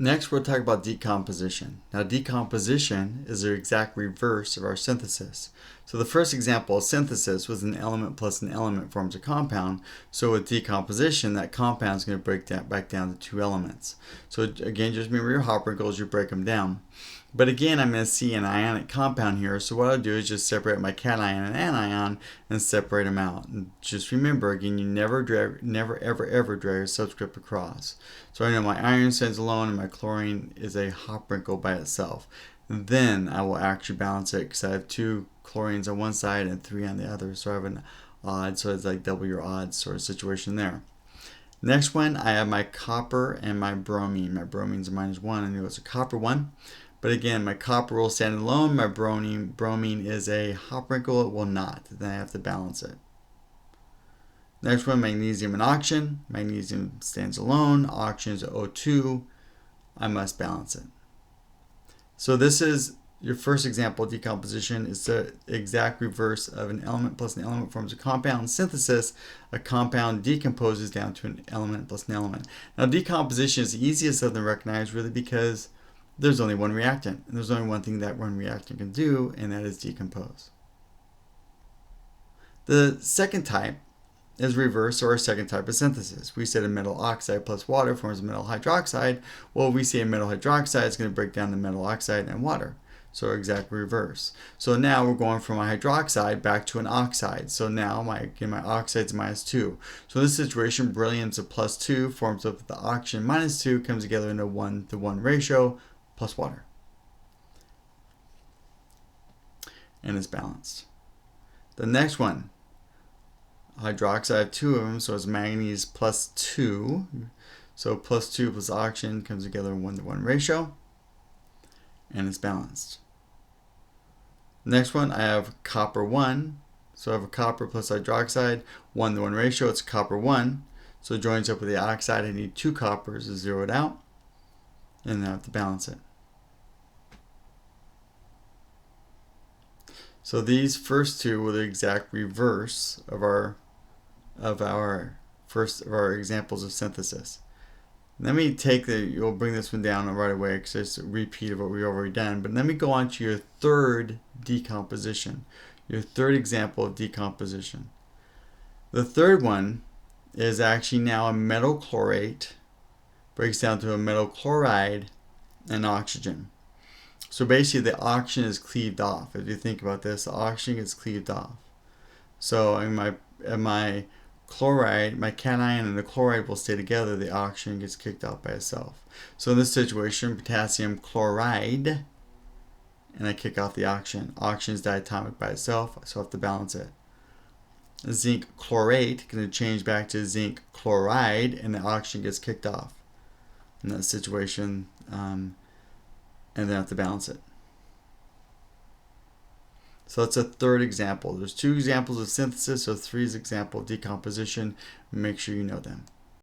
Next, we'll talk about decomposition. Now, decomposition is the exact reverse of our synthesis. So the first example of synthesis was an element plus an element forms a compound. So with decomposition, that compound is going to break back down to two elements. So again, just remember your Hopper goals, you break them down. But again, I'm going to see an ionic compound here, so what I'll do is just separate my cation and anion and separate them out. And just remember, again, you never ever drag a subscript across. So I know my iron stands alone and my chlorine is a Hopper wrinkle by itself. Then I will actually balance it because I have 2 chlorines on one side and 3 on the other, so I have an odd, so it's like double your odds sort of situation there. Next one, I have my copper and my bromine. My bromine's a -1, I knew it's a copper one. But again, my copper will stand alone, my bromine is a Hopper wrinkle, it will not. Then I have to balance it. Next one, magnesium and oxygen. Magnesium stands alone, oxygen is O2, I must balance it. So this is your first example of decomposition. It's the exact reverse of an element plus an element forms a compound. Synthesis, a compound decomposes down to an element plus an element. Now decomposition is the easiest of them to recognize really because there's only one reactant, and there's only one thing that one reactant can do, and that is decompose. The second type is reverse, or a second type of synthesis. We said a metal oxide plus water forms a metal hydroxide. Well, we say a metal hydroxide is going to break down the metal oxide and water. So exact reverse. So now we're going from a hydroxide back to an oxide. So now my oxide's -2. So in this situation, beryllium's a +2 forms up with the oxygen -2, comes together in a 1-to-1 ratio, plus water. And it's balanced. The next one, hydroxide, I have 2 of them, so it's manganese +2. So +2 plus oxygen comes together in 1-to-1 ratio, and it's balanced. Next one, I have copper 1. So I have a copper plus hydroxide, 1-to-1 ratio, it's copper 1. So it joins up with the oxide, I need 2 coppers to zero it out, and then I have to balance it. So these first 2 were the exact reverse of our examples of synthesis. Let me you'll bring this one down right away because it's a repeat of what we've already done. But let me go on to your third decomposition, your third example of decomposition. The third one is actually now a metal chlorate, breaks down to a metal chloride and oxygen. So basically the oxygen is cleaved off. If you think about this, the oxygen gets cleaved off. So in my chloride, my cation and the chloride will stay together, the oxygen gets kicked out by itself. So in this situation, potassium chloride, and I kick off the oxygen. Oxygen is diatomic by itself, so I have to balance it. Zinc chlorate going to change back to zinc chloride, and the oxygen gets kicked off in that situation, and then I have to balance it. So that's a third example. There's 2 examples of synthesis, so 3 is example of decomposition. Make sure you know them.